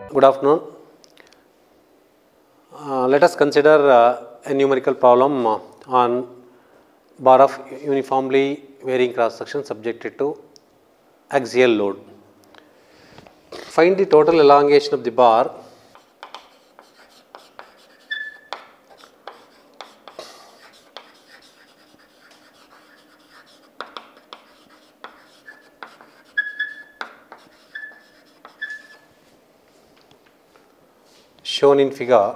Good afternoon. Let us consider a numerical problem on bar of uniformly varying cross section subjected to axial load. Find the total elongation of the bar shown in figure.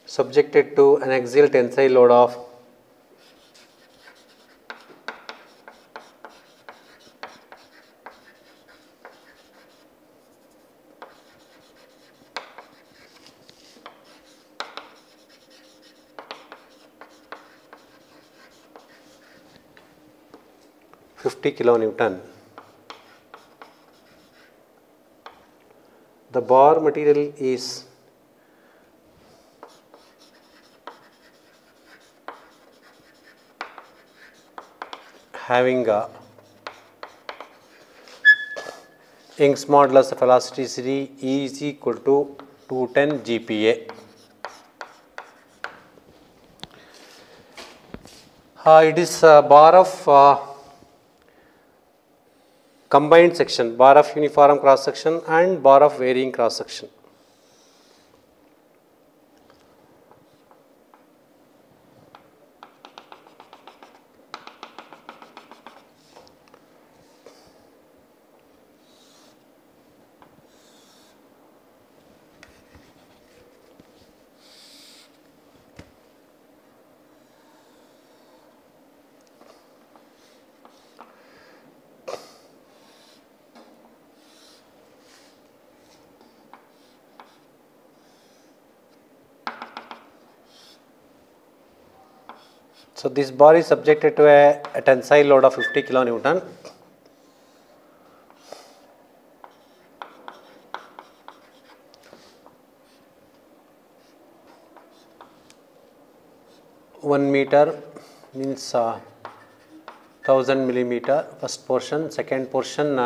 Subjected to an axial tensile load of 50 kilonewton. The bar material is having a Young's modulus of elasticity E is equal to 210 GPa. It is a bar of combined section, bar of uniform cross section and bar of varying cross section. So, this bar is subjected to a tensile load of 50 kilonewton. One meter means 1000 millimeter first portion, second portion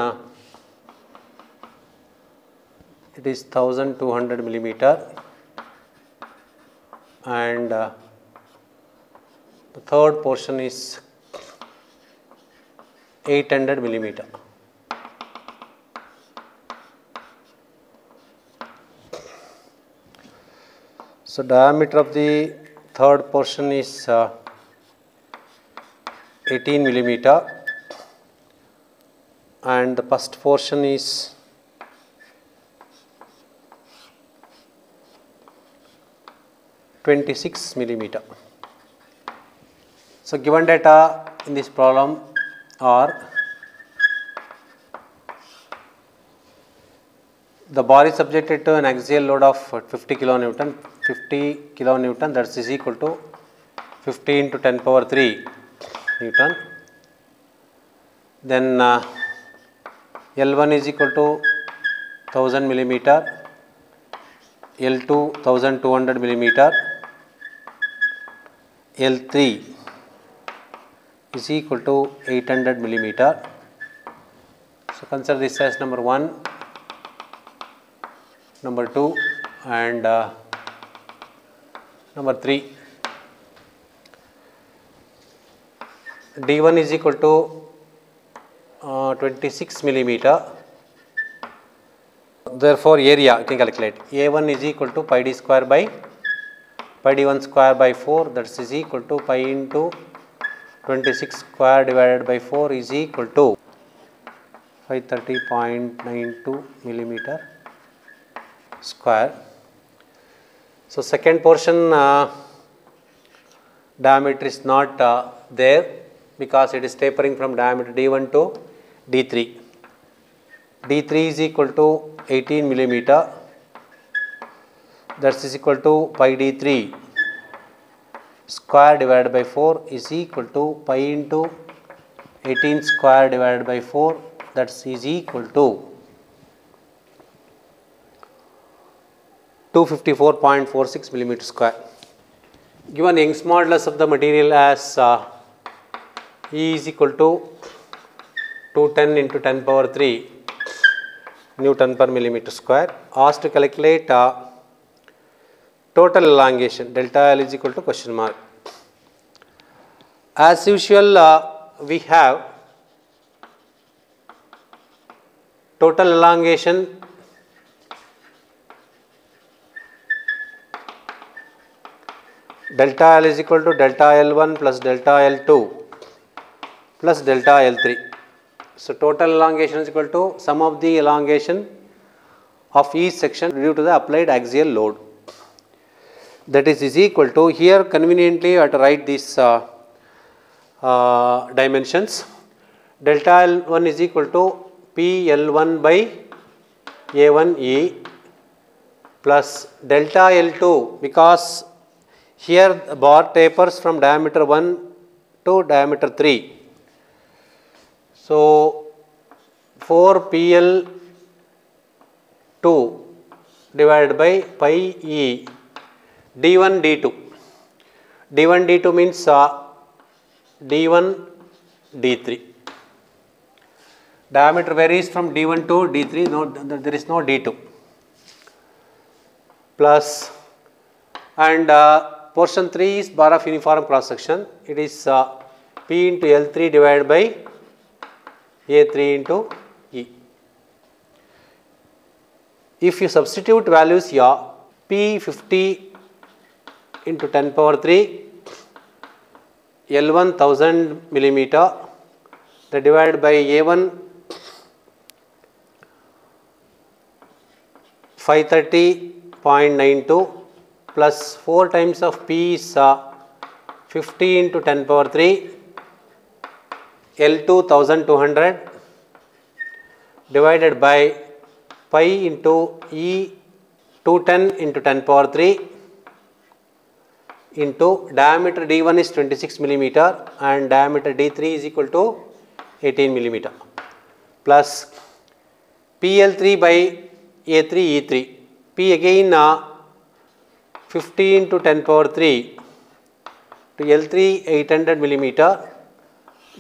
it is 1200 millimeter and the third portion is 800 millimeter. So, diameter of the third portion is 18 millimeter and the first portion is 26 millimeter. So, given data in this problem are the bar is subjected to an axial load of 50 kilonewton, that is equal to 50 into 10 power 3 Newton. Then L1 is equal to 1000 millimeter, L2 1200 millimeter, L3 is equal to 800 millimeter. So, consider this as number 1, number 2 and number 3. D1 is equal to 26 millimeter. Therefore, area you can calculate. A1 is equal to pi d square by pi d1 square by 4, that is equal to pi into 26 square divided by 4 is equal to 530.92 millimeter square. So, second portion diameter is not there because it is tapering from diameter D1 to D3. D3 is equal to 18 millimeter, that is equal to pi D3 square divided by 4 is equal to pi into 18 square divided by 4, that is equal to 254.46 millimeter square. Given Young's modulus of the material as E is equal to 210 into 10 power 3 Newton per millimeter square. Asked to calculate total elongation, delta L is equal to question mark. As usual, we have total elongation delta L is equal to delta L1 plus delta L2 plus delta L3. So total elongation is equal to sum of the elongation of each section due to the applied axial load. That is equal to, here conveniently I have to write these dimensions. Delta L1 is equal to PL1 by A1E plus delta L2, because here the bar tapers from diameter 1 to diameter 3. So 4PL2 divided by pi E D1 D2. D1 D2 means D1 D3. Diameter varies from D1 to D3, no, there is no D2. Plus, and portion 3 is bar of uniform cross section. It is P into L3 divided by A3 into E. If you substitute values here, P 50 into 10 power 3, L1 1000 millimeter, that divided by A1 530.92 plus 4 times of P is 50 into 10 power 3, L2 1200 divided by pi into E 210 into 10 power 3 into diameter D1 is 26 millimeter and diameter D3 is equal to 18 millimeter plus PL3 by A3 E3. P again 50 into 10 power 3 to L3 800 millimeter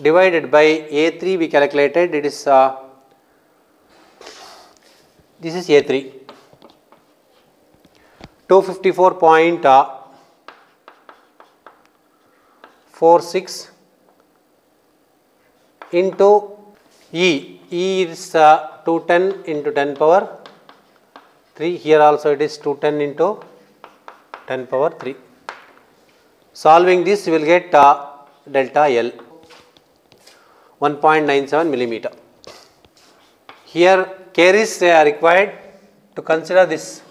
divided by A3 we calculated, it is this is A3 254.46 into E. E is 210 into 10 power 3. Here also it is 210 into 10 power 3. Solving this, you will get delta L 1.97 millimeter. Here care is required to consider this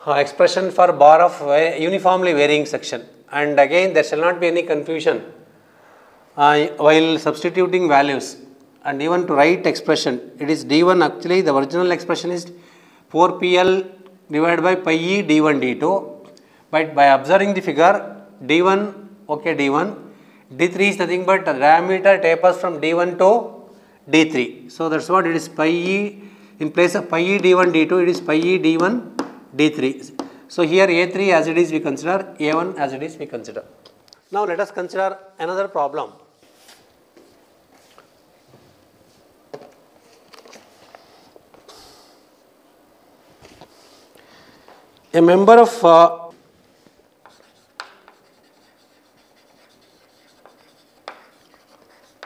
expression for bar of uniformly varying section, and again there shall not be any confusion while substituting values. And even to write expression, it is D1, actually the original expression is 4PL divided by pi E D1 D2, but by observing the figure D1, okay, D1, D3 is nothing but the diameter tapers from D1 to D3. So that's what it is, pi E, in place of pi E D1 D2 it is pi E D1 D3. So here A3 as it is we consider, A1 as it is we consider. Now let us consider another problem. A member of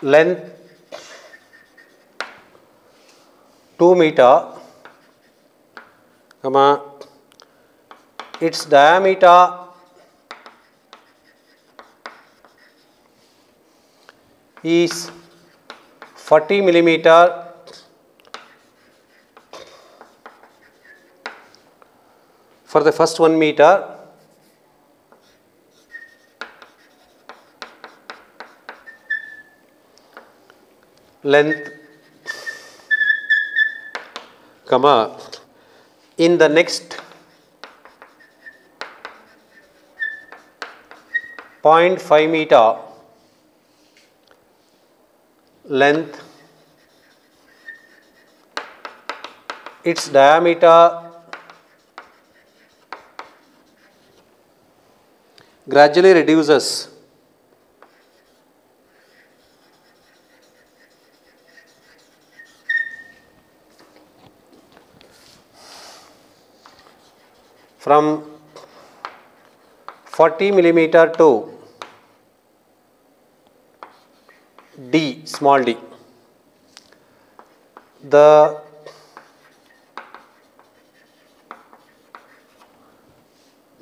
length 2 meter, its diameter is 40 millimeter for the first 1 meter, length, in the next 0.5 meter length, its diameter gradually reduces from 40 millimeter to D, small d. The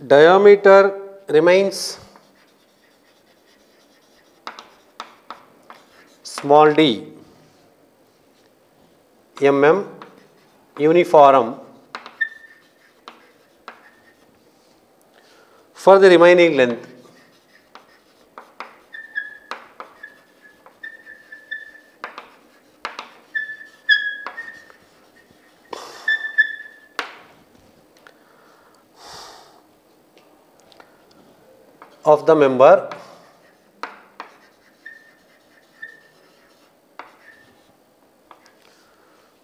diameter remains small d mm uniform for the remaining length. Of the member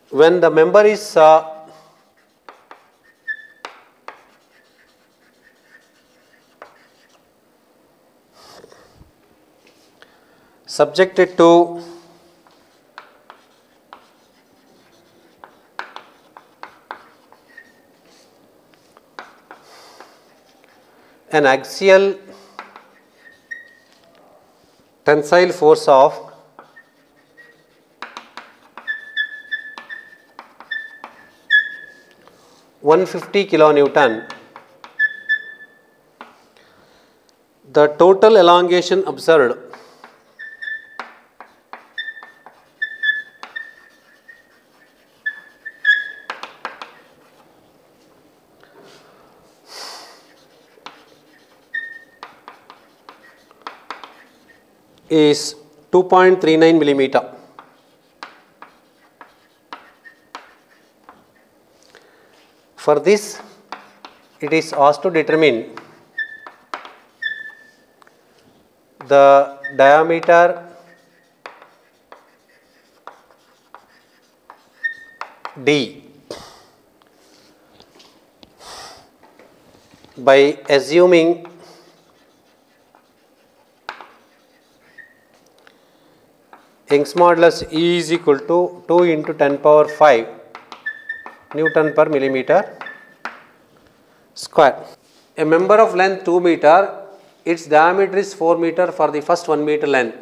when the member is subjected to an axial tensile force of 150 kilonewton, the total elongation observed is 2.39 millimeter. For this, it is asked to determine the diameter D by assuming Young's modulus E is equal to 2 into 10 power 5 Newton per millimeter square. A member of length 2 meter, its diameter is 4 meter for the first 1 meter length.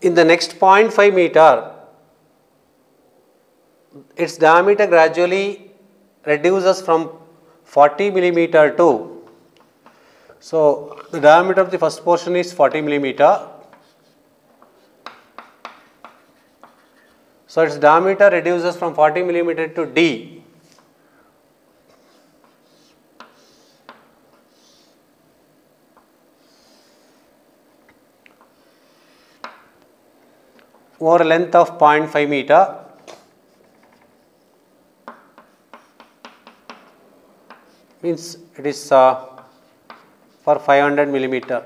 In the next 0.5 meter, its diameter gradually reduces from 40 millimeter to, so the diameter of the first portion is 40 millimeter. So its diameter reduces from 40 millimeter to D. Over a length of 0.5 meter, means it is for 500 millimeter,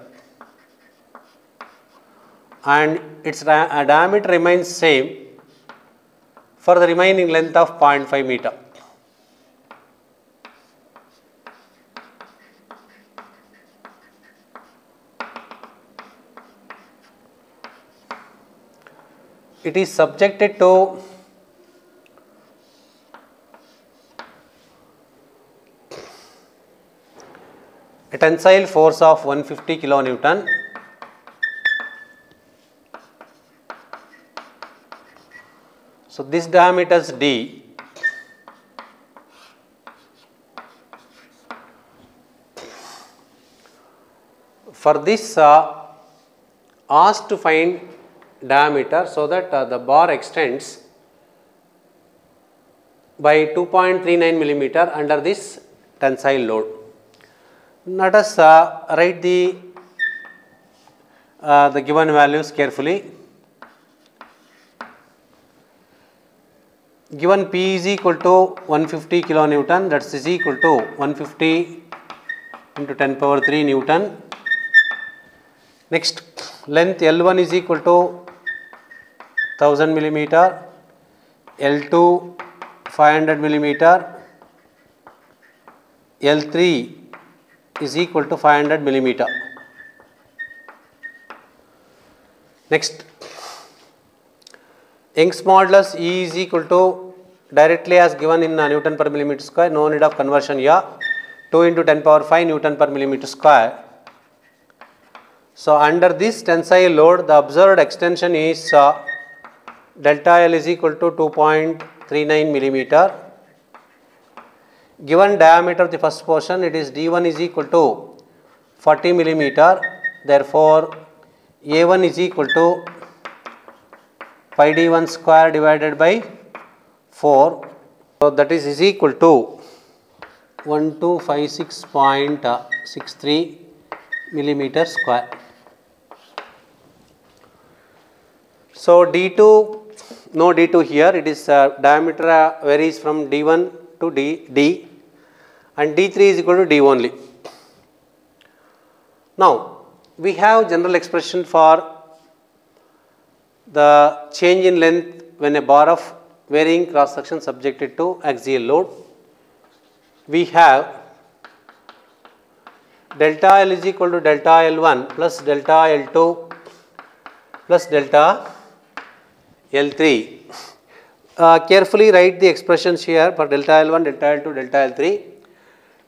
and its diameter remains same for the remaining length of 0.5 meter. It is subjected to a tensile force of 150 kilonewton. So this diameter is D. For this, asked to find diameter so that the bar extends by 2.39 millimeter under this tensile load. Let us write the given values carefully. Given P is equal to 150 kilonewton, that is equal to 150 into 10 power 3 Newton. Next, length L1 is equal to 1000 millimeter, L2 500 millimeter, L3 is equal to 500 millimeter. Next, Young's modulus E is equal to, directly as given in Newton per millimeter square, no need of conversion here, 2 into 10 power 5 Newton per millimeter square. So under this tensile load, the observed extension is delta L is equal to 2.39 millimeter. Given diameter of the first portion, it is D1 is equal to 40 millimeter. Therefore, A1 is equal to pi D1 square divided by 4. So that is equal to 1256.63 millimeter square. So D2, no D2 here, it is diameter varies from D1 to D and D3 is equal to D only. Now, we have general expression for the change in length when a bar of varying cross section subjected to axial load. We have delta L is equal to delta L1 plus delta L2 plus delta L3. Carefully write the expressions here for delta L1, delta L2, delta L3.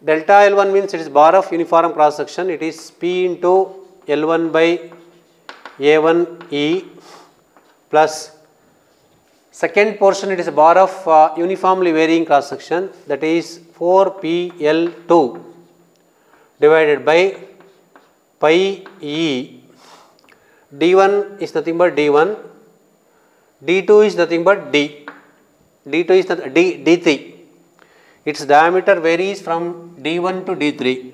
Delta L1 means it is bar of uniform cross section. It is P into L1 by A1E plus second portion, it is a bar of uniformly varying cross section, that is 4PL2 divided by pi E. D1 is nothing but D1, D2 is nothing but D, D2 is D3. Its diameter varies from D1 to D3.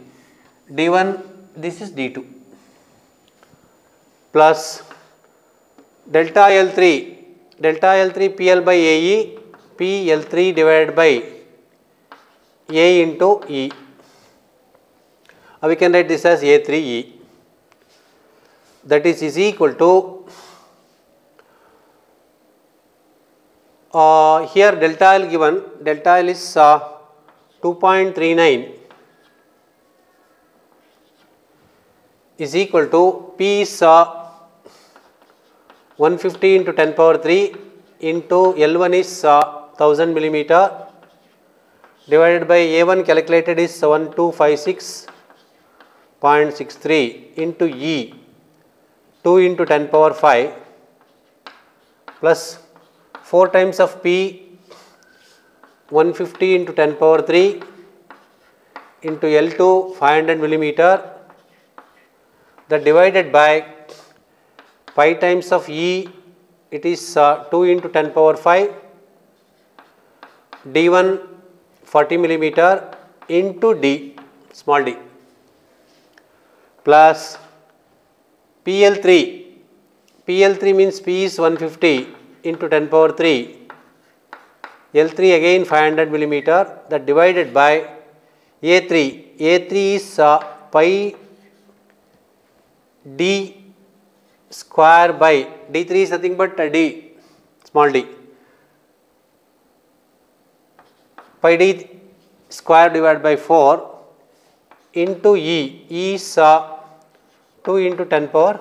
D1, this is D2 plus delta L3, delta L3 PL by AE, PL3 divided by A into E. We can write this as A3E. That is equal to, here delta L given, delta L is 2.39 is equal to P is 150 into 10 power 3 into L1 is 1000 millimeter divided by A1 calculated is 1256.63 into E, 2 into 10 power 5 plus 4 times of P, 150 into 10 power 3 into L2 500 millimeter, that divided by pi times of E, it is 2 into 10 power 5, D1 40 millimeter into D, small d, plus PL3, PL3 means P is 150 into 10 power 3, L3 again 500 millimeter, that divided by A3, A3 is pi D square by, D3 is nothing but D, small d, pi D square divided by 4 into E, E is 2 into 10 power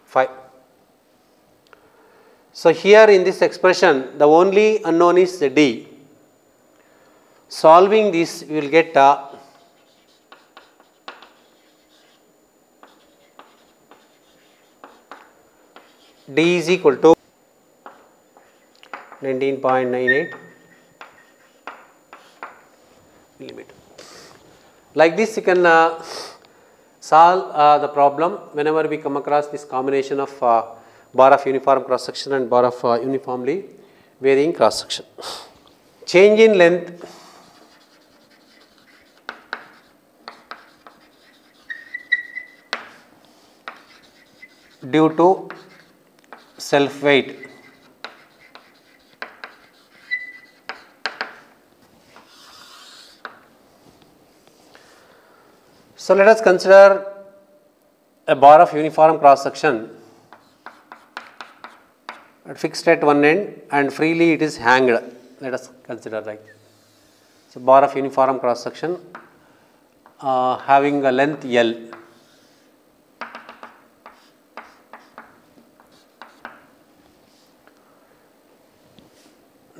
5. So here in this expression, the only unknown is the D. Solving this, we will get D is equal to 19.98 millimeter. Like this, you can solve the problem whenever we come across this combination of bar of uniform cross section and bar of uniformly varying cross section. Change in length due to self weight. So let us consider a bar of uniform cross section fixed at one end and freely it is hanged. Let us consider like so bar of uniform cross section having a length L.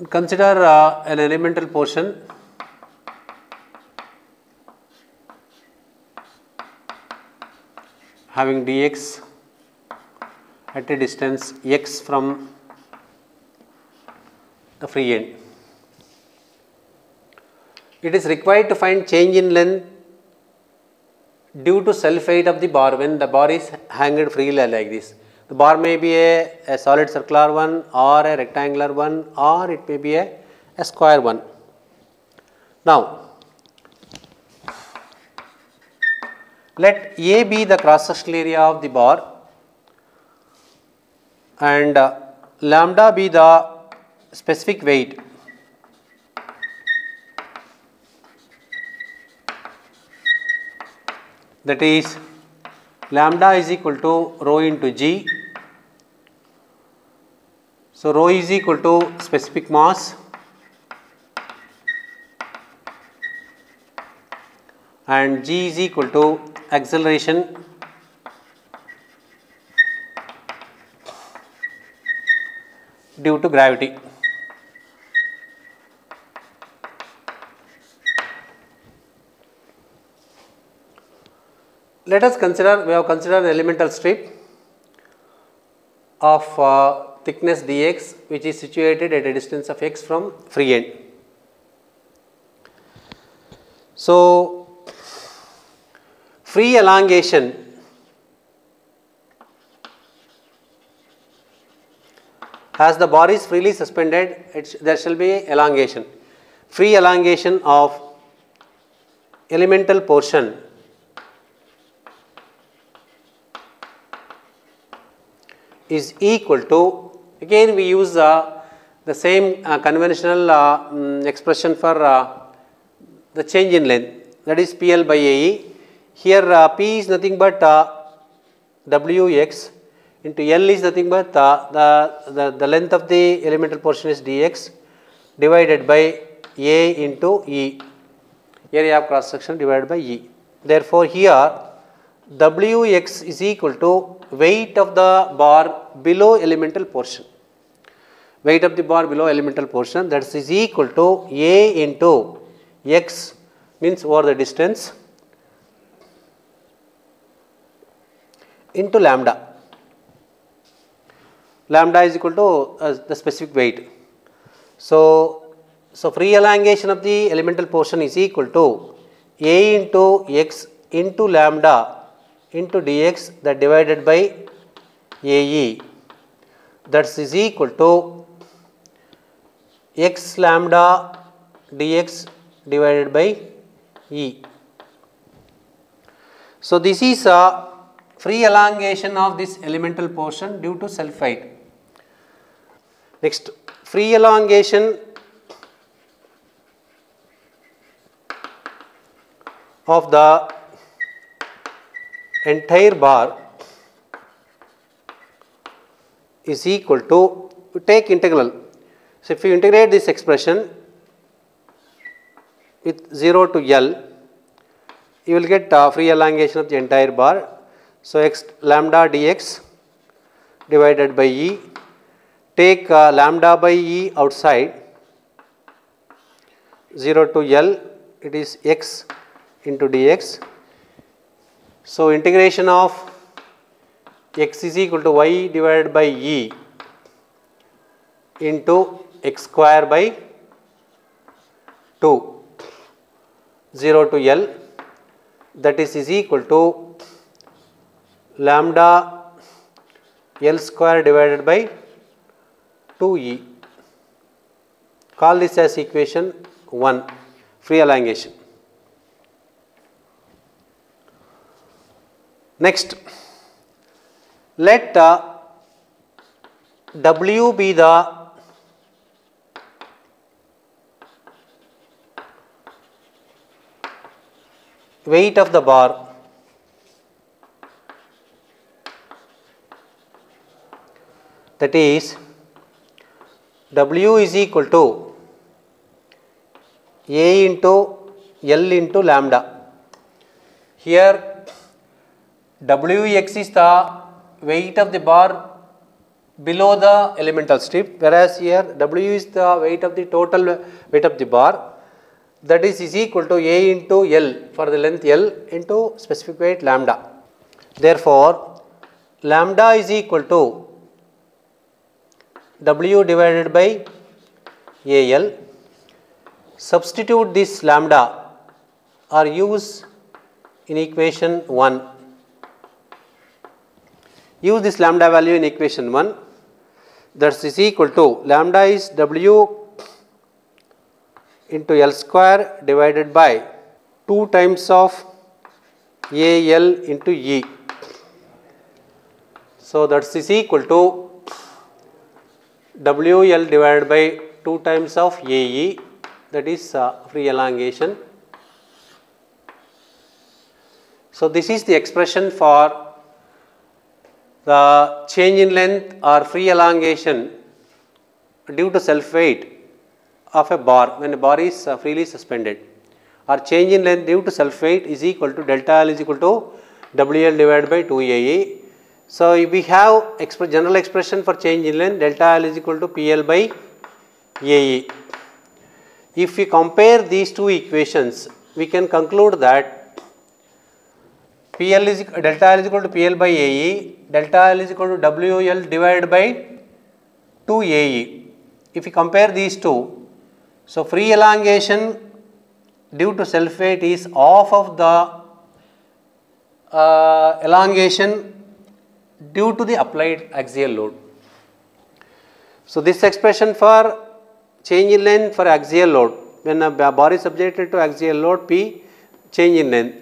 Consider an elemental portion having dx at a distance x from the free end. It is required to find change in length due to self weight of the bar when the bar is hanged freely like this. The bar may be a solid circular one or a rectangular one or it may be a square one. Now, let A be the cross sectional area of the bar and lambda be the specific weight. That is lambda is equal to rho into g. So rho is equal to specific mass and g is equal to acceleration due to gravity. Let us consider, we have considered an elemental strip of thickness dx which is situated at a distance of x from free end. So, free elongation as the bar is freely suspended, there shall be elongation. Free elongation of elemental portion is equal to, again we use the same conventional expression for the change in length, that is PL by AE. Here P is nothing but Wx into L is nothing but the length of the elemental portion is dx divided by A into E, area of cross section divided by E. Therefore, here Wx is equal to weight of the bar below elemental portion. Weight of the bar below elemental portion, that is equal to A into x means over the distance into lambda. Lambda is equal to the specific weight. So free elongation of the elemental portion is equal to A into x into lambda into dx that divided by AE, that is equal to x lambda dx divided by E. So this is a free elongation of this elemental portion due to self weight. Next, free elongation of the entire bar is equal to, take integral. So if you integrate this expression with 0 to L, you will get free elongation of the entire bar. So x lambda dx divided by E, take lambda by E outside, 0 to L, it is x into dx. So integration of x is equal to y divided by E into x square by 2, 0 to L, that is equal to lambda L square divided by 2E. Call this as equation 1, free elongation. Next, let W be the weight of the bar that is W is equal to A into L into lambda. Here Wx is the weight of the bar below the elemental strip, whereas here W is the weight of the total weight of the bar, that is equal to A into L for the length L into specific weight lambda. Therefore, lambda is equal to W divided by AL. Substitute this lambda or use in equation 1. Use this lambda value in equation 1, that is equal to lambda is W into L square divided by 2 times of AL into E. So that is equal to WL divided by 2 times of AE, that is free elongation. So this is the expression for the change in length or free elongation due to self weight of a bar when a bar is freely suspended, or change in length due to self weight is equal to delta L is equal to WL divided by 2AE. So if we have general expression for change in length, delta L is equal to PL by AE. If we compare these two equations, we can conclude that delta L is equal to PL by AE, delta L is equal to WL divided by 2AE. If we compare these two, so free elongation due to self weight is half of the elongation due to the applied axial load. So this expression for change in length for axial load, when a bar is subjected to axial load P, change in length,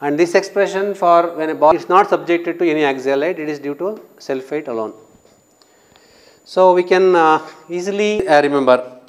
and this expression for when a bar is not subjected to any axial load, it is due to self weight alone. So we can easily remember